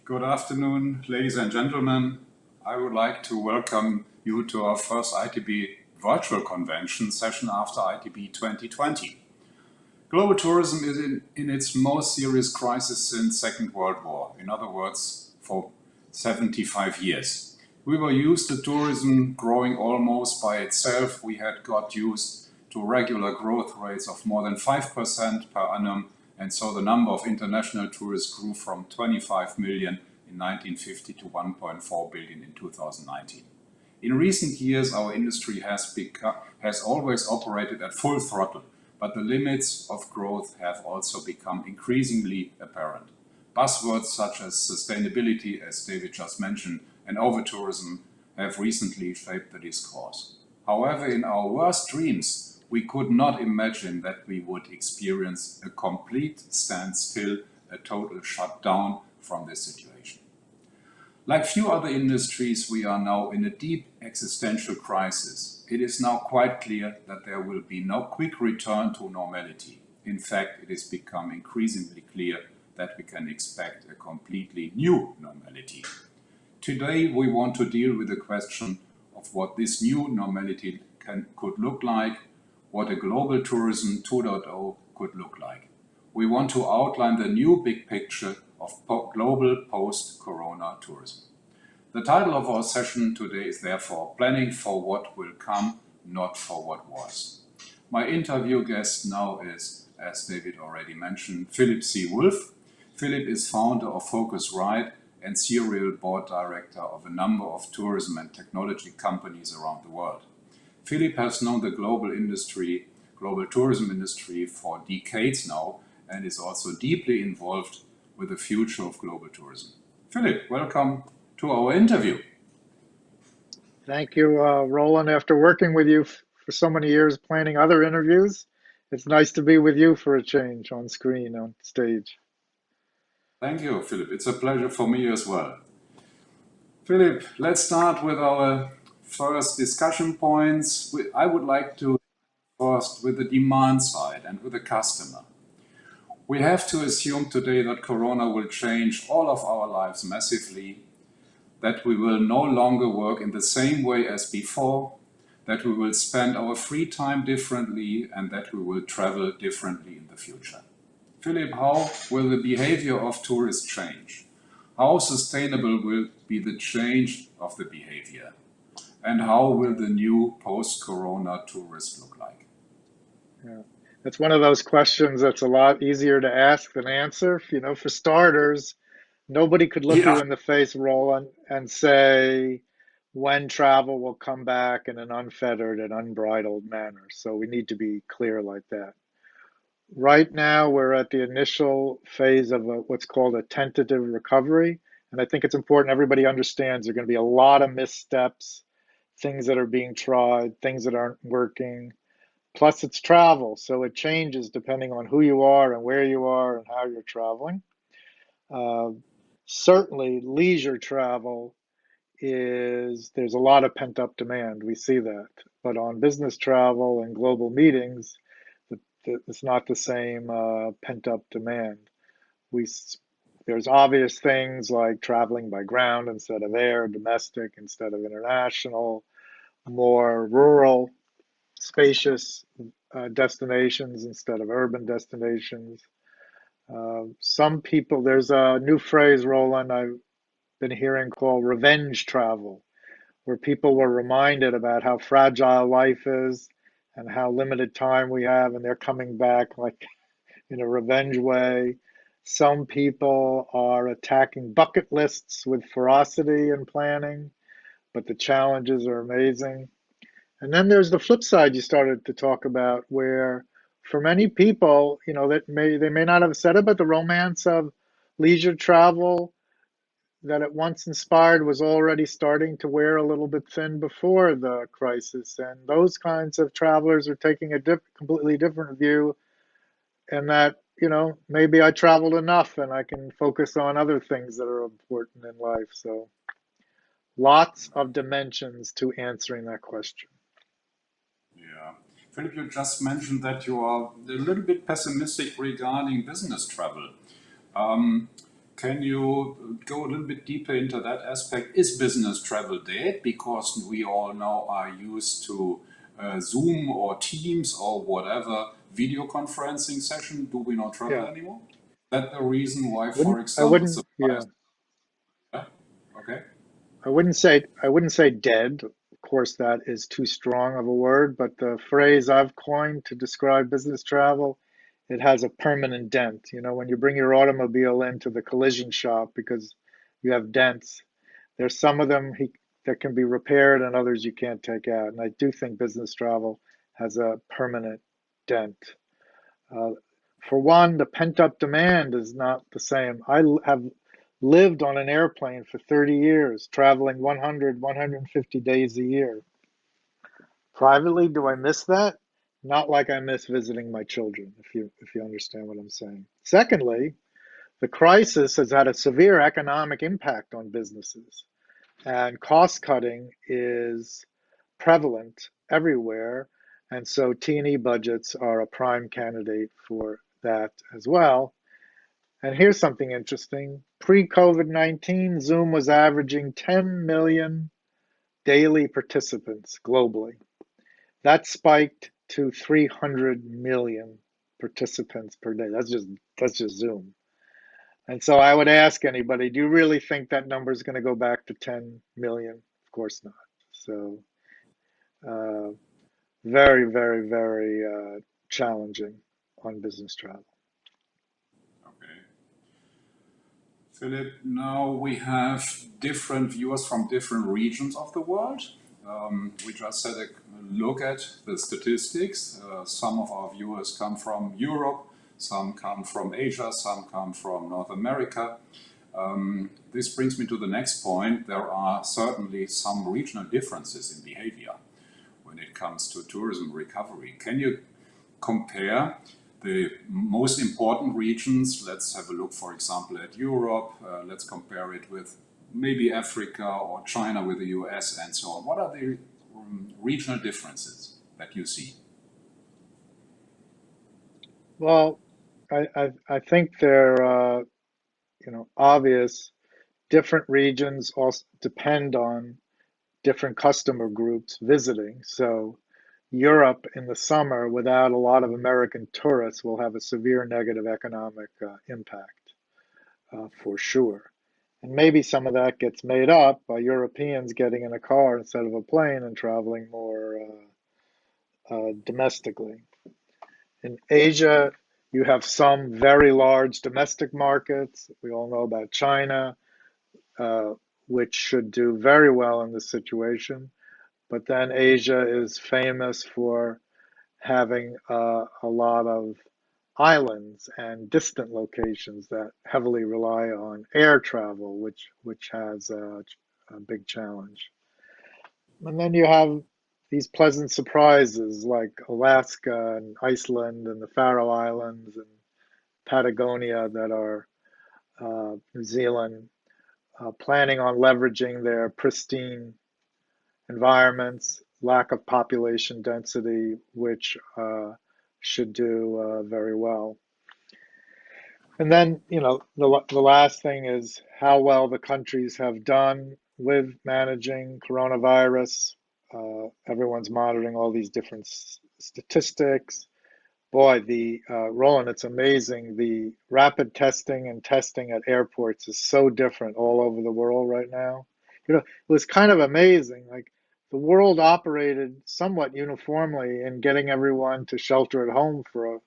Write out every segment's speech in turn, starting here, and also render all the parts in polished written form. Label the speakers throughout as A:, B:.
A: Good afternoon, ladies and gentlemen. I would like to welcome you to our first ITB Virtual Convention session after ITB 2020. Global tourism is in its most serious crisis since Second World War. In other words, for 75 years. We were used to tourism growing almost by itself. We had got used to regular growth rates of more than 5% per annum, and so the number of international tourists grew from 25 million in 1950 to 1.4 billion in 2019. In recent years, our industry has always operated at full throttle, but the limits of growth have also become increasingly apparent. Buzzwords such as sustainability, as David just mentioned, and over-tourism have recently shaped the discourse. However, in our worst dreams, we could not imagine that we would experience a complete standstill, a total shutdown from this situation. Like few other industries, we are now in a deep existential crisis. It is now quite clear that there will be no quick return to normality. In fact, it has become increasingly clear that we can expect a completely new normality. Today, we want to deal with the question of what this new normality could look like, what a global tourism 2.0 could look like. We want to outline the new big picture of global post-corona tourism. The title of our session today is therefore Planning for What Will Come, Not for What Was. My interview guest now is, as David already mentioned, Philip C. Wolf. Philip is founder of PhoCusWright and serial board director of a number of tourism and technology companies around the world. Philip has known the global tourism industry for decades now and is also deeply involved with the future of global tourism. Philip, welcome to our interview.
B: Thank you, Roland. After working with you for so many years planning other interviews, it's nice to be with you for a change on screen, on stage.
A: Thank you, Philip. It's a pleasure for me as well. Philip, let's start with our first discussion points. I would like to first with the demand side and with the customer. We have to assume today that Corona will change all of our lives massively, that we will no longer work in the same way as before, that we will spend our free time differently, and that we will travel differently in the future. Philip, how will the behavior of tourists change? How sustainable will be the change of the behavior? And how will the new post-corona tourist look like?
B: Yeah. That's one of those questions that's a lot easier to ask than answer. You know, for starters, nobody could look you in the face, Roland, and say when travel will come back in an unfettered and unbridled manner. So we need to be clear like that. Right now, we're at the initial phase of what's called a tentative recovery. And I think it's important everybody understands there are going to be a lot of missteps, things that are being tried, things that aren't working. Plus, it's travel, so it changes depending on who you are and where you are and how you're traveling. Certainly, leisure travel there's a lot of pent-up demand. We see that. But on business travel and global meetings, it's not the same pent-up demand. There's obvious things like traveling by ground instead of air, domestic instead of international, more rural, spacious destinations instead of urban destinations. Some people, there's a new phrase, Roland, I've been hearing called revenge travel, where people were reminded about how fragile life is and how limited time we have, and they're coming back like in a revenge way. Some people are attacking bucket lists with ferocity and planning, but the challenges are amazing. And then there's the flip side you started to talk about, where for many people, you know, they may not have said it, but the romance of leisure travel that it once inspired was already starting to wear a little bit thin before the crisis. And those kinds of travelers are taking a completely different view, and that, you know, maybe I traveled enough and I can focus on other things that are important in life. So lots of dimensions to answering that question.
A: Yeah. Philip, you just mentioned that you are a little bit pessimistic regarding business travel. Can you go a little bit deeper into that aspect? Is business travel dead? Because we all now are used to Zoom or Teams or whatever video conferencing session. Do we not travel
B: Yeah.
A: anymore? That the reason why,
B: Wouldn't
A: for
B: I
A: example,
B: wouldn't
A: suppliers.
B: yeah.
A: Yeah, okay.
B: I wouldn't say dead. Of course, that is too strong of a word, but the phrase I've coined to describe business travel, it has a permanent dent. You know, when you bring your automobile into the collision shop because you have dents, there's some of them that can be repaired and others you can't take out. And I do think business travel has a permanent dent. Uh, for one, the pent up demand is not the same. have lived on an airplane for 30 years, traveling 100, 150 days a year. Privately, do I miss that? Not like I miss visiting my children, if you understand what I'm saying. Secondly, the crisis has had a severe economic impact on businesses, and cost cutting is prevalent everywhere. And so T&E budgets are a prime candidate for that as well. And here's something interesting. Pre-COVID-19, Zoom was averaging 10 million daily participants globally. That spiked to 300 million participants per day. That's just Zoom. And so I would ask anybody, do you really think that number is going to go back to 10 million? Of course not. So uh, very, very, very challenging on business travel.
A: Okay. Philip, now we have different viewers from different regions of the world. We just had a look at the statistics. Some of our viewers come from Europe, some come from Asia, some come from North America. This brings me to the next point. There are certainly some regional differences in behavior when it comes to tourism recovery. Can you compare the most important regions? Let's have a look, for example, at Europe. Let's compare it with maybe Africa or China with the US and so on. What are the regional differences that you see?
B: Well, I think they're obvious. Different regions also depend on different customer groups visiting. So Europe in the summer, without a lot of American tourists, will have a severe negative economic impact for sure. And maybe some of that gets made up by Europeans getting in a car instead of a plane and traveling more domestically. In Asia, you have some very large domestic markets. We all know about China, uh, which should do very well in this situation. But then Asia is famous for having a lot of islands and distant locations that heavily rely on air travel, which has a big challenge. And then you have these pleasant surprises like Alaska and Iceland and the Faroe Islands and Patagonia that are New Zealand, planning on leveraging their pristine environments, lack of population density, which should do very well. And then, the last thing is how well the countries have done with managing coronavirus. Everyone's monitoring all these different statistics. Boy, the Roland, it's amazing. The rapid testing and testing at airports is so different all over the world right now. It was kind of amazing. Like the world operated somewhat uniformly in getting everyone to shelter at home for a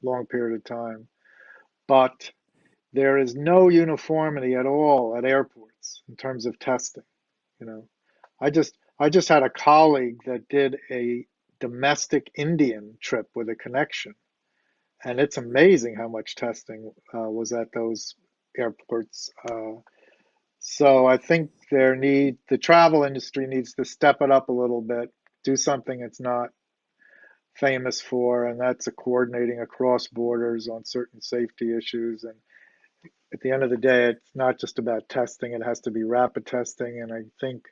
B: long period of time, but there is no uniformity at all at airports in terms of testing. You know, I just had a colleague that did a domestic Indian trip with a connection, and it's amazing how much testing was at those airports. So I think the travel industry needs to step it up a little bit, do something it's not famous for, and that's coordinating across borders on certain safety issues. And at the end of the day, it's not just about testing, it has to be rapid testing. And I think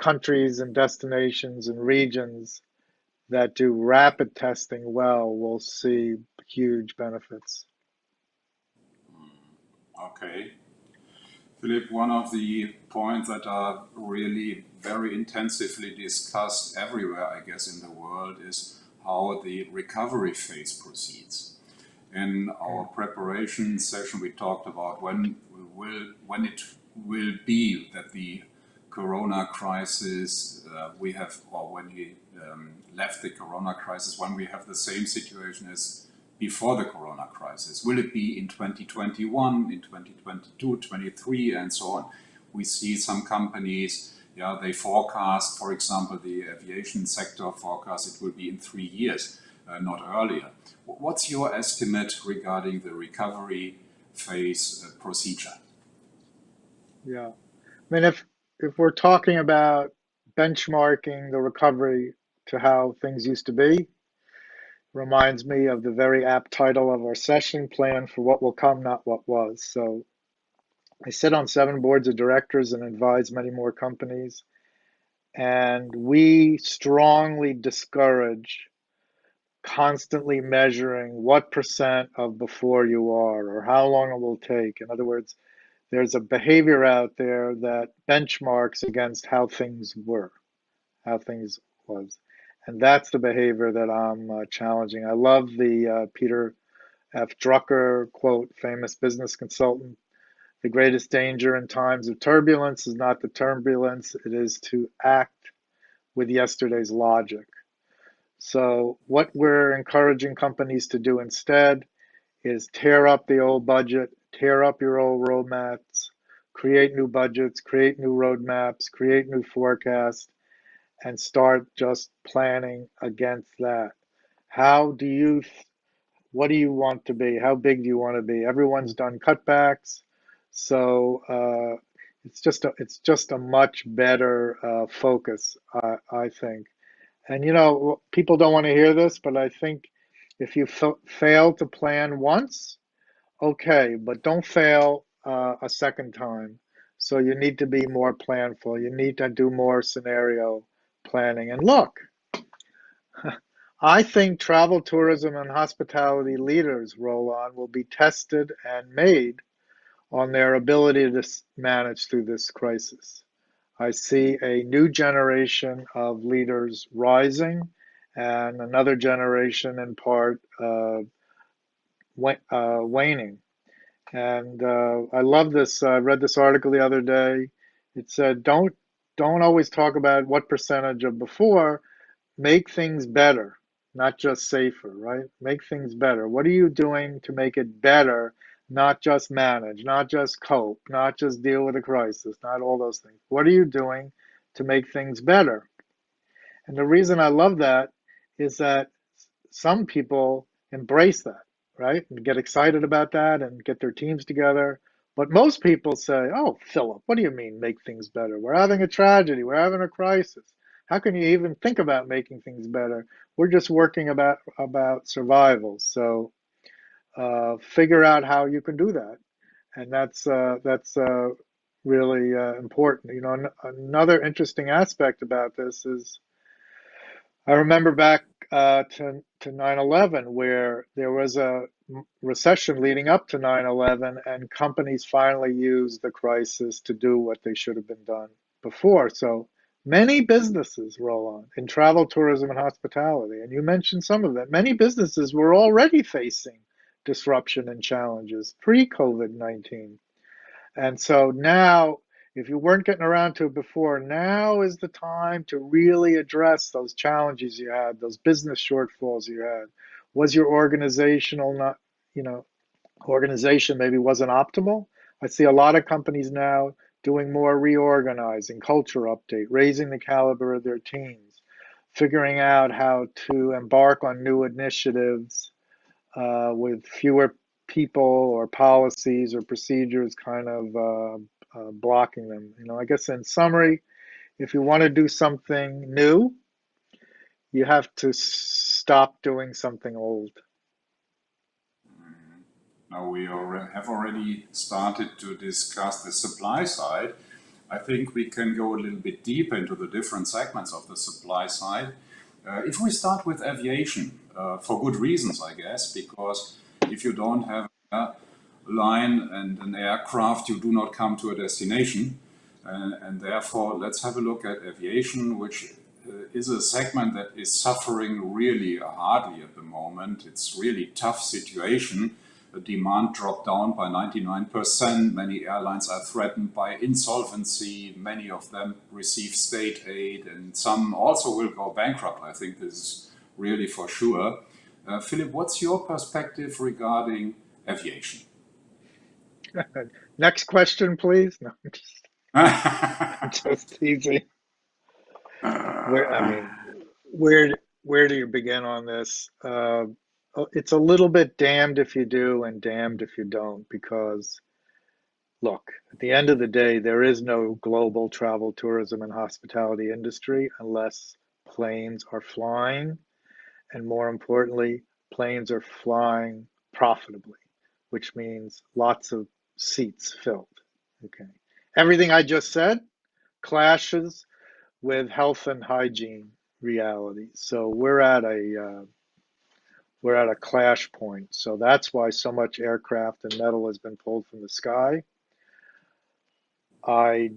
B: countries and destinations and regions that do rapid testing well will see huge benefits.
A: Okay. Philip, one of the points that are really very intensively discussed everywhere, I guess, in the world is how the recovery phase proceeds. In our preparation session, we talked about when it will be that the Corona crisis we have, or when we left the Corona crisis, when we have the same situation as before the Corona crisis. Will it be in 2021, in 2022, 23, and so on? We see some companies, yeah, they forecast, for example, the aviation sector forecast it will be in 3 years, not earlier. What's your estimate regarding the recovery phase procedure?
B: Yeah. I mean, if we're talking about benchmarking the recovery to how things used to be, reminds me of the very apt title of our session, Plan for What Will Come, Not What Was. So I sit on 7 boards of directors and advise many more companies. And we strongly discourage constantly measuring what percent of before you are or how long it will take. In other words, there's a behavior out there that benchmarks against how things were, how things was. And that's the behavior that I'm challenging. I love the Peter F. Drucker quote, famous business consultant. The greatest danger in times of turbulence is not the turbulence, it is to act with yesterday's logic. So, what we're encouraging companies to do instead is tear up the old budget, tear up your old roadmaps, create new budgets, create new roadmaps, create new forecasts, and start just planning against that. How do you, what do you want to be? How big do you want to be? Everyone's done cutbacks, so it's just a much better focus, I think. And you know, people don't want to hear this, but I think if you fail to plan once, okay, but don't fail a second time. So you need to be more planful. You need to do more scenario planning. And look, I think travel, tourism, and hospitality leaders, Roland, will be tested and made on their ability to manage through this crisis. I see a new generation of leaders rising and another generation in part waning. And I love this. I read this article the other day. It said, don't always talk about what percentage of before, make things better, not just safer, right? Make things better. What are you doing to make it better, not just manage, not just cope, not just deal with a crisis, not all those things. What are you doing to make things better? And the reason I love that is that some people embrace that, right? And get excited about that and get their teams together. But most people say, oh, Philip, what do you mean make things better? We're having a tragedy. We're having a crisis. How can you even think about making things better? We're just working about survival. So figure out how you can do that. And that's really important. You know, another interesting aspect about this is I remember back to 9/11 where there was a recession leading up to 9/11 and companies finally used the crisis to do what they should have been done before. So many businesses, Roland, in travel, tourism, and hospitality, and you mentioned some of them, many businesses were already facing disruption and challenges pre-COVID-19. And so now, if you weren't getting around to it before, now is the time to really address those challenges you had, those business shortfalls you had. Was your organizational not, you know, organization maybe wasn't optimal? I see a lot of companies now doing more reorganizing, culture update, raising the caliber of their teams, figuring out how to embark on new initiatives with fewer people or policies or procedures kind of blocking them. You know, I guess in summary, if you want to do something new, you have to stop doing something old.
A: Now we have already started to discuss the supply side. I think we can go a little bit deeper into the different segments of the supply side. If we start with aviation, for good reasons, I guess, because if you don't have line and an aircraft, you do not come to a destination. And therefore, let's have a look at aviation, which is a segment that is suffering really hardly at the moment. It's really tough situation. The demand dropped down by 99%. Many airlines are threatened by insolvency. Many of them receive state aid, and some also will go bankrupt. I think this is really for sure. Philip, what's your perspective regarding aviation?
B: Next question, please. No, I'm just teasing. I mean, where do you begin on this? It's a little bit damned if you do and damned if you don't, because look, at the end of the day, there is no global travel, tourism, and hospitality industry unless planes are flying, and more importantly, planes are flying profitably, which means lots of seats filled. Okay. Everything I just said clashes with health and hygiene realities. So we're at a clash point. So that's why so much aircraft and metal has been pulled from the sky. I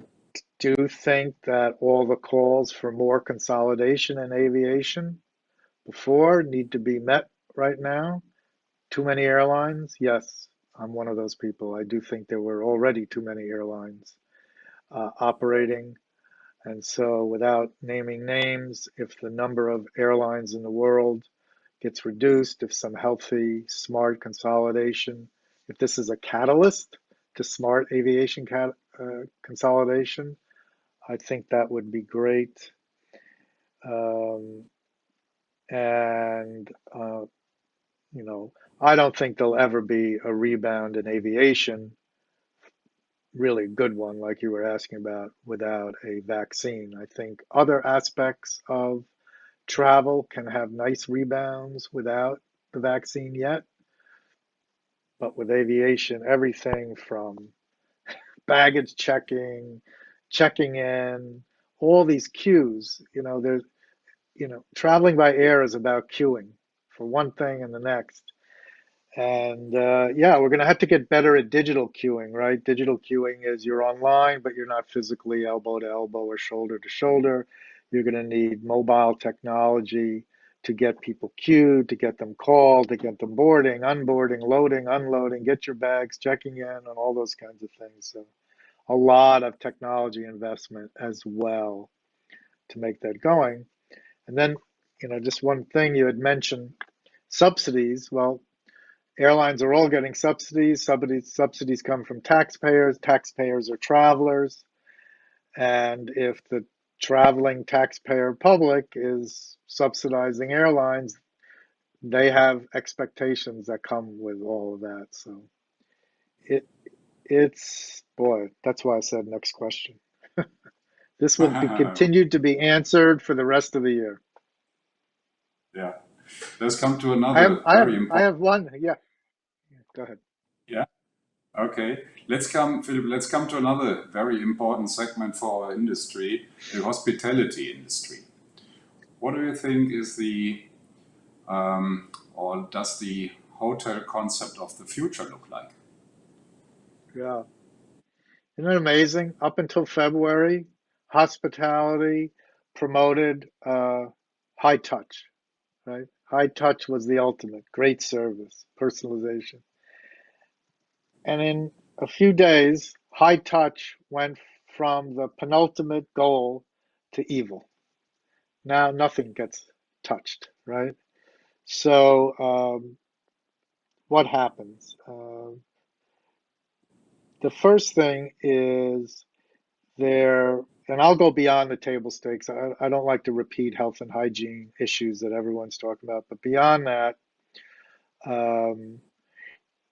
B: do think that all the calls for more consolidation in aviation before need to be met right now. Too many airlines? Yes, I'm one of those people. I do think there were already too many airlines operating. And so, without naming names, if the number of airlines in the world gets reduced, if some healthy, smart consolidation, if this is a catalyst to smart aviation consolidation, I think that would be great. Um, and, you know, I don't think there'll ever be a rebound in aviation, really good one like you were asking about, without a vaccine. I think other aspects of travel can have nice rebounds without the vaccine yet. But with aviation, everything from baggage checking, checking in, all these queues, traveling by air is about queuing for one thing and the next. And yeah, we're going to have to get better at digital queuing, right? Digital queuing is you're online, but you're not physically elbow to elbow or shoulder to shoulder. You're going to need mobile technology to get people queued, to get them called, to get them boarding, unboarding, loading, unloading, get your bags, checking in, and all those kinds of things. So a lot of technology investment as well to make that going. And then, just one thing you had mentioned, subsidies. Well, airlines are all getting subsidies. Subsidies come from taxpayers. Taxpayers are travelers. And if the traveling taxpayer public is subsidizing airlines, they have expectations that come with all of that. So it's, boy, that's why I said next question. This will be continued to be answered for the rest of the year.
A: Yeah. Let's come to
B: I have
A: another
B: I have
A: very
B: I
A: important.
B: have one. Yeah, go ahead.
A: Yeah. Okay. Philip, let's come to another very important segment for our industry, the hospitality industry. What do you think is or does the hotel concept of the future look like?
B: Yeah. Isn't it amazing? Up until February, hospitality promoted high touch, right? High touch was the ultimate, great service, personalization. And in a few days, high touch went from the penultimate goal to evil. Now nothing gets touched, right? So what happens? The first thing is there, and I'll go beyond the table stakes. I don't like to repeat health and hygiene issues that everyone's talking about, but beyond that, um,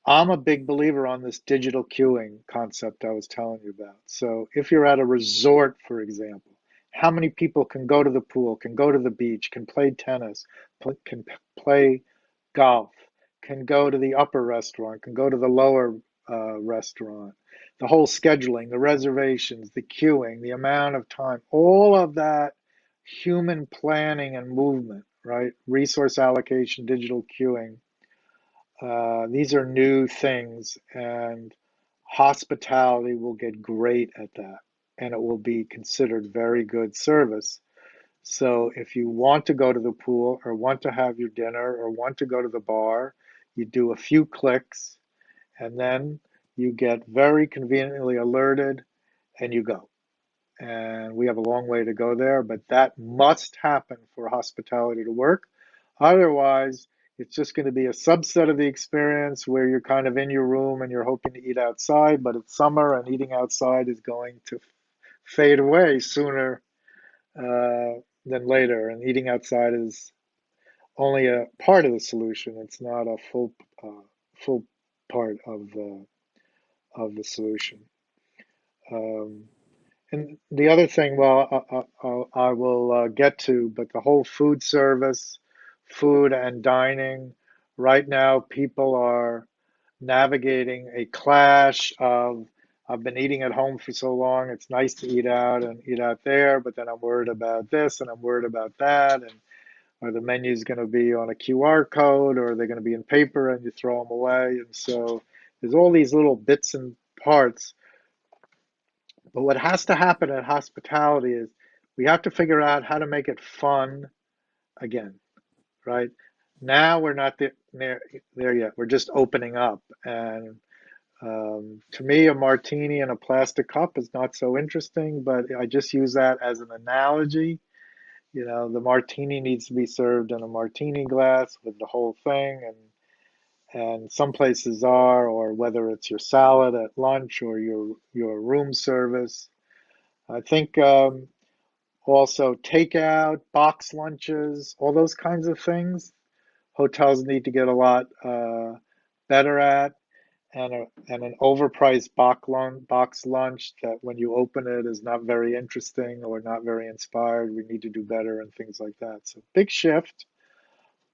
B: I'm a big believer on this digital queuing concept I was telling you about. So if you're at a resort, for example, how many people can go to the pool, can go to the beach, can play tennis, can play golf, can go to the upper restaurant, can go to the lower restaurant, the whole scheduling, the reservations, the queuing, the amount of time, all of that human planning and movement, right? Resource allocation, digital queuing. These are new things, and hospitality will get great at that, and it will be considered very good service. So if you want to go to the pool or want to have your dinner or want to go to the bar, you do a few clicks and then you get very conveniently alerted and you go. And we have a long way to go there, but that must happen for hospitality to work. Otherwise, it's just going to be a subset of the experience where you're kind of in your room and you're hoping to eat outside, but it's summer and eating outside is going to fade away sooner than later. And eating outside is only a part of the solution. It's not a full part of the solution. Um, And the other thing, well, I will get to, but the whole food service, food and dining, right now people are navigating a clash of, I've been eating at home for so long, it's nice to eat out and eat out there, but then I'm worried about this and I'm worried about that. And are the menus going to be on a QR code or are they going to be in paper and you throw them away? And so there's all these little bits and parts, but what has to happen at hospitality is we have to figure out how to make it fun again, right? Now we're not there yet. We're just opening up. And to me, a martini in a plastic cup is not so interesting, but I just use that as an analogy. You know, the martini needs to be served in a martini glass with the whole thing. And some places are, or whether it's your salad at lunch or your room service. I think also takeout, box lunches, all those kinds of things. Hotels need to get a lot better at, and an overpriced box lunch that when you open it is not very interesting or not very inspired. We need to do better and things like that. So big shift.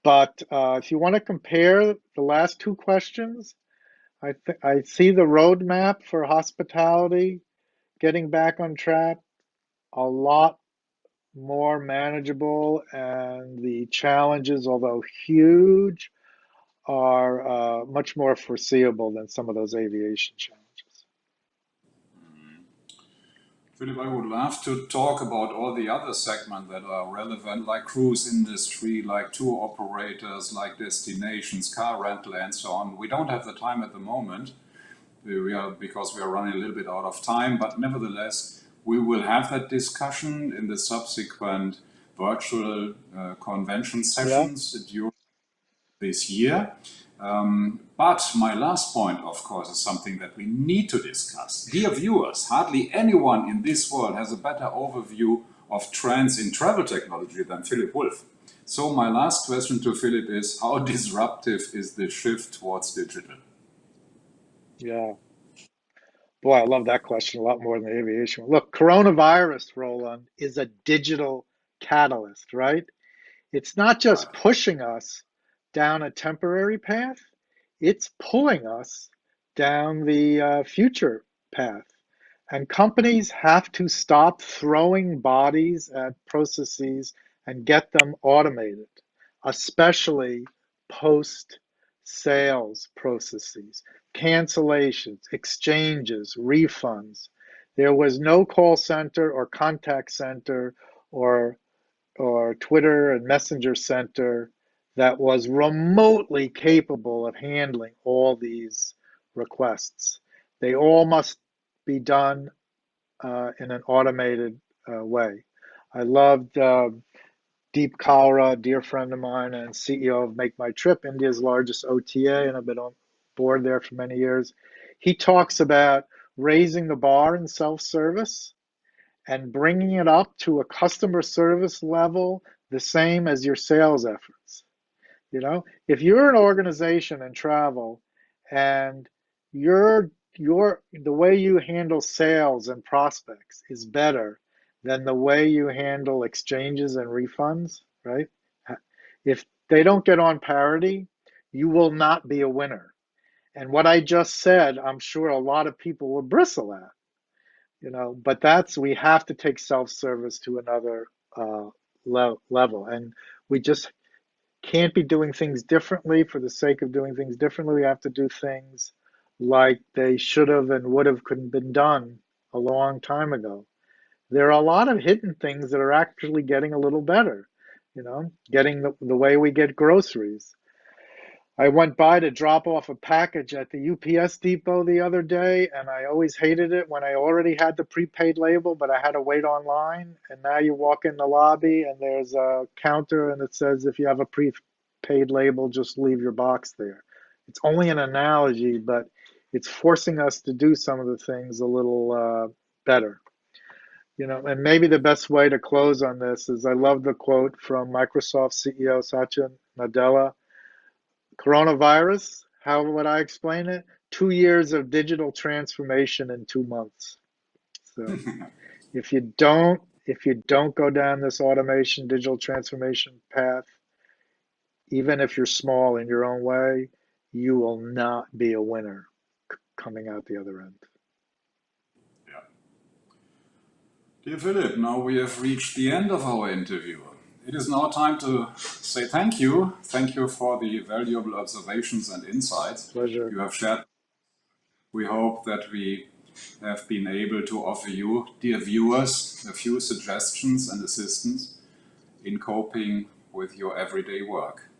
B: But if you want to compare the last two questions, I see the roadmap for hospitality getting back on track a lot more manageable, and the challenges, although huge, are much more foreseeable than some of those aviation challenges.
A: Philip, I would love to talk about all the other segments that are relevant, like cruise industry, like tour operators, like destinations, car rental, and so on. We don't have the time at the moment because we are running a little bit out of time, but nevertheless, we will have that discussion in the subsequent virtual convention
B: Yeah.
A: sessions during this year. But my last point, of course, is something that we need to discuss. Dear viewers, hardly anyone in this world has a better overview of trends in travel technology than Philip Wolf. So my last question to Philip is, how disruptive is the shift towards digital?
B: Yeah. Boy, I love that question a lot more than the aviation one. Look, coronavirus, Roland, is a digital catalyst, right? It's not
A: Right.
B: just pushing us down a temporary path, it's pulling us down the future path. And companies have to stop throwing bodies at processes and get them automated, especially post sales processes, cancellations, exchanges, refunds. There was no call center or contact center or Twitter and Messenger Center that was remotely capable of handling all these requests. They all must be done in an automated way. I loved Deep Kalra, a dear friend of mine and CEO of Make My Trip, India's largest OTA, and I've been on board there for many years. He talks about raising the bar in self-service and bringing it up to a customer service level the same as your sales efforts. You know, if you're an organization in travel and your the way you handle sales and prospects is better than the way you handle exchanges and refunds, right? If they don't get on parity, you will not be a winner. And what I just said, I'm sure a lot of people will bristle at, you know, but that's, we have to take self-service to another level, and we just can't be doing things differently for the sake of doing things differently. We have to do things like they should have and would have couldn't been done a long time ago. There are a lot of hidden things that are actually getting a little better, getting the way we get groceries. I went by to drop off a package at the UPS depot the other day, and I always hated it when I already had the prepaid label, but I had to wait online. And now you walk in the lobby, and there's a counter, and it says if you have a prepaid label, just leave your box there. It's only an analogy, but it's forcing us to do some of the things a little better. And maybe the best way to close on this is I love the quote from Microsoft CEO Satya Nadella. Coronavirus, how would I explain it? 2 years of digital transformation in 2 months. So if you don't go down this automation, digital transformation path, even if you're small in your own way, you will not be a winner coming out the other end.
A: Yeah. Dear Philip, now we have reached the end of our interview. It is now time to say thank you. Thank you for the valuable observations and insights
B: Pleasure.
A: you have shared. We hope that we have been able to offer you, dear viewers, a few suggestions and assistance in coping with your everyday work.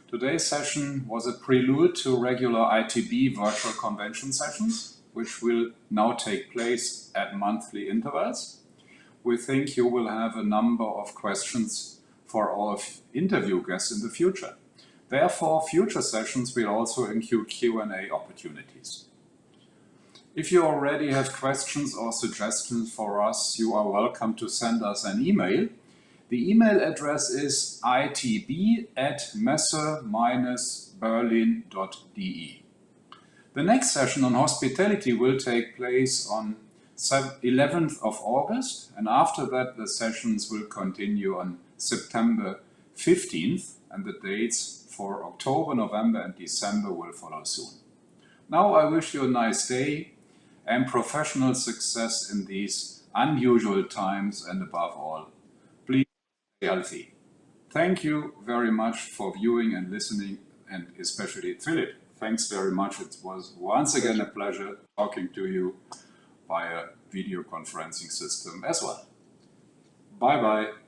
A: Today's session was a prelude to regular ITB virtual convention sessions, which will now take place at monthly intervals. We think you will have a number of questions for our interview guests in the future. Therefore, future sessions will also include Q&A opportunities. If you already have questions or suggestions for us, you are welcome to send us an email. The email address is itb@messe-berlin.de. The next session on hospitality will take place on 11th of August, and after that the sessions will continue on September 15th, and the dates for October, November and December will follow soon. Now I wish you a nice day and professional success in these unusual times, and above all, please stay healthy. Thank you very much for viewing and listening, and especially Philip. Thanks very much. It was once again a pleasure talking to you via video conferencing system as well. Bye-bye.